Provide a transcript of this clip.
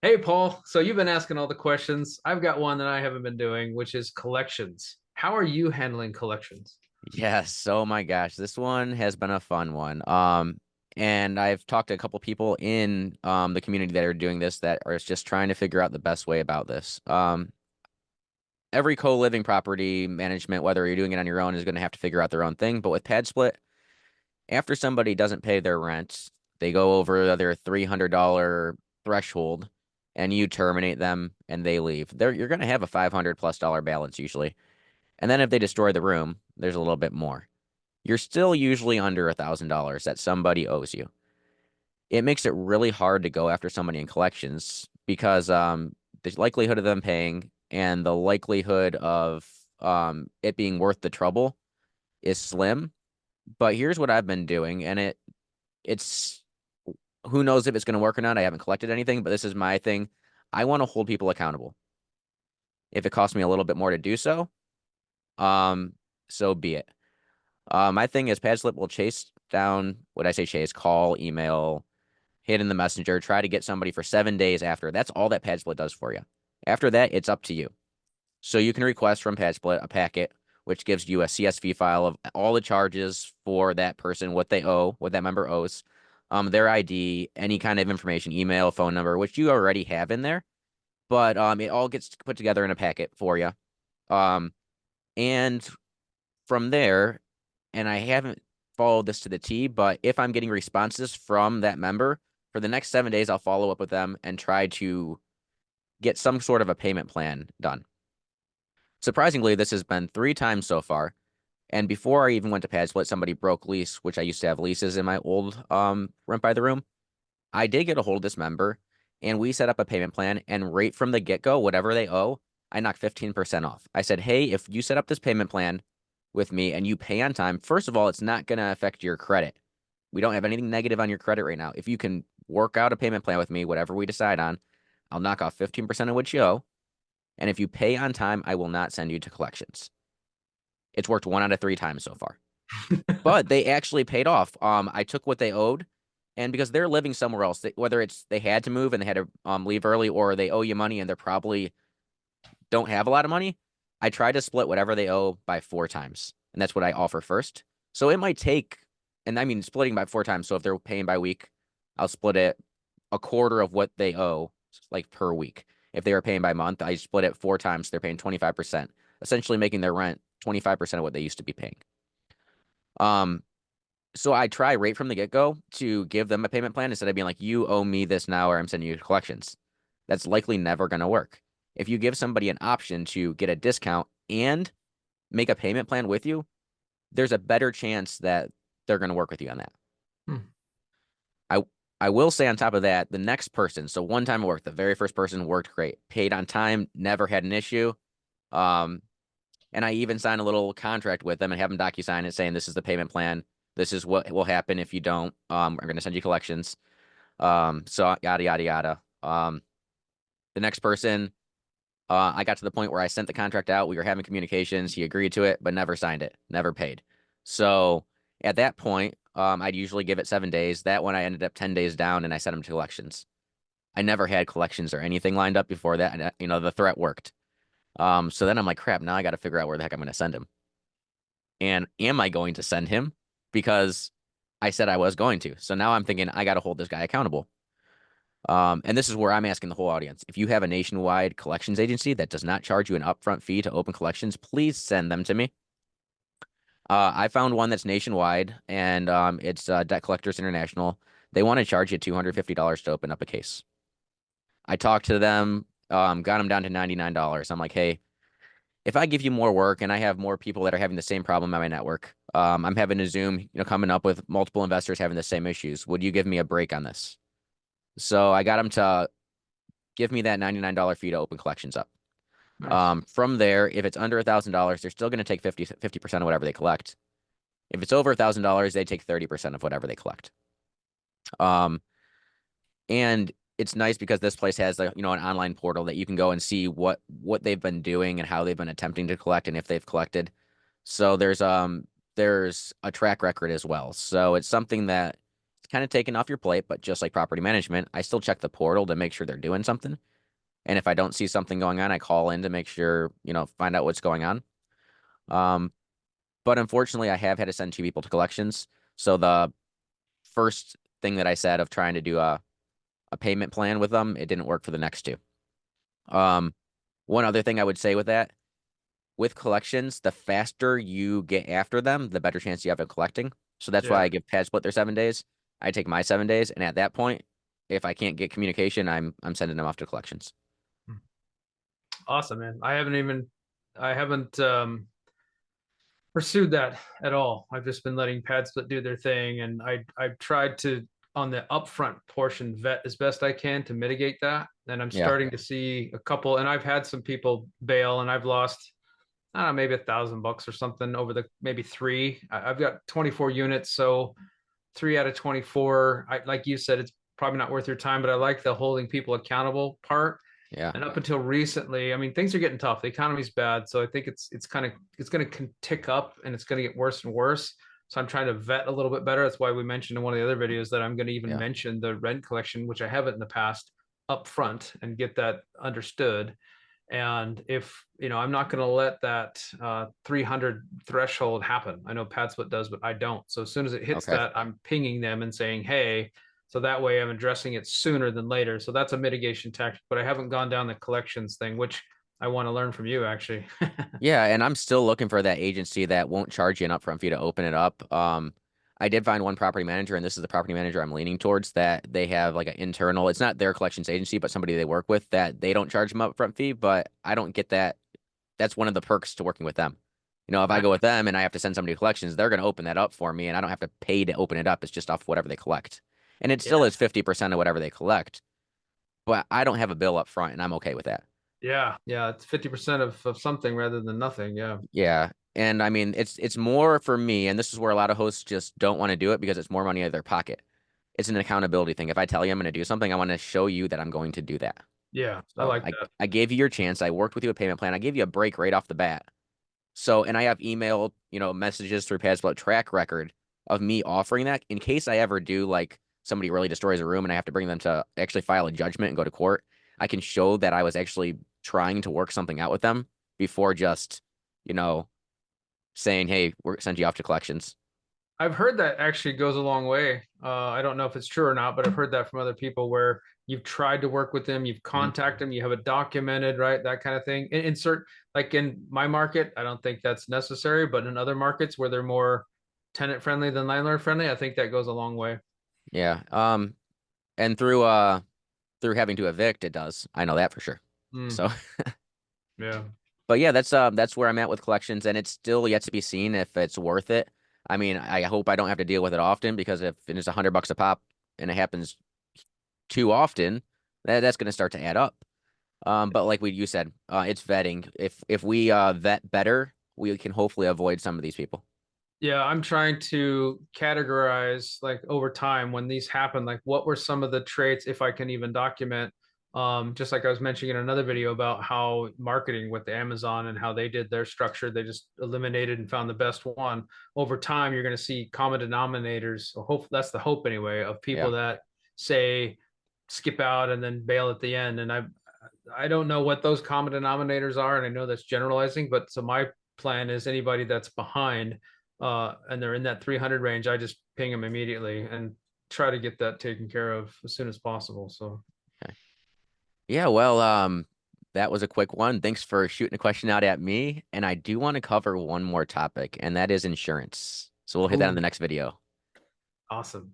Hey, Paul. So you've been asking all the questions. I've got one that I haven't been doing, which is collections. How are you handling collections? Yes, oh my gosh, this one has been a fun one. And I've talked to a couple people in the community that are doing this that are just trying to figure out the best way about this. Every co-living property management, whether you're doing it on your own, is going to have to figure out their own thing. But with Padsplit, after somebody doesn't pay their rent, they go over their $300 threshold, and you terminate them and they leave. You're going to have a $500+ balance usually. And then if they destroy the room, there's a little bit more. You're still usually under $1,000 that somebody owes you. It makes it really hard to go after somebody in collections because the likelihood of them paying and the likelihood of it being worth the trouble is slim. But here's what I've been doing, and it's who knows if it's going to work or not. I haven't collected anything, but this is my thing. I want to hold people accountable. If it costs me a little bit more to do so, um, so be it. My thing is Padslip will chase down, what I say chase, call, email, hit in the messenger, try to get somebody for 7 days after. That's all that Padsplit does for you. After that, it's up to you. So you can request from Padsplit a packet, which gives you a CSV file of all the charges for that person, what they owe, what that member owes, their ID, any kind of information, email, phone number, which you already have in there. But it all gets put together in a packet for you. Um, and from there, and I haven't followed this to the T, but if I'm getting responses from that member for the next 7 days, I'll follow up with them and try to get some sort of a payment plan done. Surprisingly, this has been 3 times so far. And before I even went to Padsplit, somebody broke lease, which I used to have leases in my old rent by the room. I did get a hold of this member and we set up a payment plan, and right from the get-go, whatever they owe, I knocked 15% off. I said, hey, if you set up this payment plan with me and you pay on time, first of all, it's not going to affect your credit. We don't have anything negative on your credit right now. If you can work out a payment plan with me, whatever we decide on, I'll knock off 15% of what you owe. And if you pay on time, I will not send you to collections. It's worked 1 out of 3 times so far. But they actually paid off. I took what they owed, and because they're living somewhere else, whether it's they had to move and they had to leave early, or they owe you money and they're probably don't have a lot of money, I tried to split whatever they owe by 4 times, and that's what I offer first. So it might take, and I mean splitting by 4 times. So if they're paying by week, I'll split it a quarter of what they owe, like per week. If they were paying by month, I split it 4 times. They're paying 25%, essentially making their rent 25% of what they used to be paying. Um, so I try right from the get-go to give them a payment plan instead of being like, you owe me this now or I'm sending you to collections. That's likely never going to work. If you give somebody an option to get a discount and make a payment plan with you, there's a better chance that they're going to work with you on that. Hmm. I I will say on top of that, the next person, so one time it worked, the very first person worked great, paid on time, never had an issue. Um, and I even signed a little contract with them and have them docu-sign it saying this is the payment plan. This is what will happen if you don't. We're going to send you collections. So yada yada yada. The next person, I got to the point where I sent the contract out. We were having communications. He agreed to it, but never signed it, never paid. So at that point, I'd usually give it 7 days. That one I ended up 10 days down, and I sent him to collections. I never had collections or anything lined up before that, and the threat worked. So then I'm like, crap. Now I got to figure out where the heck I'm going to send him. And am I going to send him? Because I said I was going to. So now I'm thinking I got to hold this guy accountable. And this is where I'm asking the whole audience. If you have a nationwide collections agency that does not charge you an upfront fee to open collections, please send them to me. I found one that's nationwide, and it's Debt Collectors International. They want to charge you $250 to open up a case. I talked to them, got them down to $99. I'm like, hey, if I give you more work and I have more people that are having the same problem on my network, I'm having a Zoom, coming up with multiple investors having the same issues. Would you give me a break on this? So I got them to give me that $99 fee to open collections up. Nice. From there, if it's under $1,000, they're still going to take 50% of whatever they collect. If it's over $1,000, they take 30% of whatever they collect. Um, and it's nice because this place has an online portal that you can go and see what they've been doing and how they've been attempting to collect and if they've collected. So there's a track record as well. So it's something that kind of taken off your plate, but just like property management, I still check the portal to make sure they're doing something. And if I don't see something going on, I call in to make sure, find out what's going on. Um, but unfortunately, I have had to send two people to collections. So the first thing that I said of trying to do a payment plan with them, it didn't work for the next two. Um, One other thing I would say with that, with collections, the faster you get after them, the better chance you have of collecting. So that's why Yeah. I give Padsplit their 7 days. I take my 7 days, and at that point, if I can't get communication, I'm sending them off to collections. Awesome, man. I haven't pursued that at all. I've just been letting Padsplit do their thing, and I've tried to on the upfront portion vet as best I can to mitigate that. And I'm Yeah. starting to see a couple, and I've had some people bail, and I've lost, I don't know, maybe $1,000 or something over the maybe three. I've got 24 units, so 3 out of 24. Like you said, it's probably not worth your time, but I like the holding people accountable part. Yeah. And up until recently, I mean, things are getting tough. The economy's bad, so I think it's kind of it's going to tick up, and it's going to get worse and worse. So I'm trying to vet a little bit better. That's why we mentioned in one of the other videos that I'm going to even Yeah. mention the rent collection, which I haven't in the past, up front and get that understood. And if I'm not going to let that 300 threshold happen. I know Padsplit does, but I don't. So as soon as it hits Okay. that, I'm pinging them and saying, "Hey." So that way I'm addressing it sooner than later. So that's a mitigation tactic, but I haven't gone down the collections thing, which I want to learn from you actually. Yeah, and I'm still looking for that agency that won't charge you an upfront fee to open it up. I did find one property manager, and this is the property manager I'm leaning towards, that they have like an internal, it's not their collections agency, but somebody they work with that they don't charge them upfront fee, but I don't get that. That's one of the perks to working with them. If I Nice. go with them and I have to send somebody to collections, they're going to open that up for me, and I don't have to pay to open it up. It's just off whatever they collect. And it still Yeah. is 50% of whatever they collect, but I don't have a bill up front, and I'm okay with that. Yeah. Yeah. It's 50% of something rather than nothing. Yeah. Yeah. And I mean, it's more for me, and this is where a lot of hosts just don't want to do it because it's more money out of their pocket. It's an accountability thing. If I tell you I'm going to do something, I want to show you that I'm going to do that. Yeah. I So like that. I gave you your chance. I worked with you a payment plan. I gave you a break right off the bat. So, and I have email, messages through Padsplit track record of me offering that in case I ever do, like, somebody really destroys a room and I have to bring them to actually file a judgment and go to court. I can show that I was actually trying to work something out with them before just, you know, saying, "Hey, we're send you off to collections." I've heard that actually goes a long way. I don't know if it's true or not, but I've heard that from other people where you've tried to work with them, you've Mhm. contacted them, you have it documented, right? That kind of thing. Insert like in my market, I don't think that's necessary, but in other markets where they're more tenant friendly than landlord friendly, I think that goes a long way. Yeah. And through having to evict, it does. I know that for sure. Mm, So, yeah. but yeah, that's where I'm at with collections, and it's still yet to be seen if it's worth it. I mean, I hope I don't have to deal with it often because if it's $100 a pop and it happens too often, that's going to start to add up. But like you said, it's vetting. If we vet better, we can hopefully avoid some of these people. Yeah, I'm trying to categorize like over time when these happen, like what were some of the traits, if I can even document, just like I was mentioning in another video about how marketing with the Amazon and how they did their structure, they just eliminated and found the best one. Over time, you're going to see common denominators. So hope that's the hope anyway of Yeah. people that say skip out and then bail at the end. And I don't know what those common denominators are, and I know that's generalizing, but so my plan is anybody that's behind and they're in that 300 range, I just ping them immediately and try to get that taken care of as soon as possible. So Okay. Yeah, well, that was a quick one. Thanks for shooting a question out at me. And I do want to cover one more topic, and that is insurance. So we'll hit that in oh, the next video. awesome.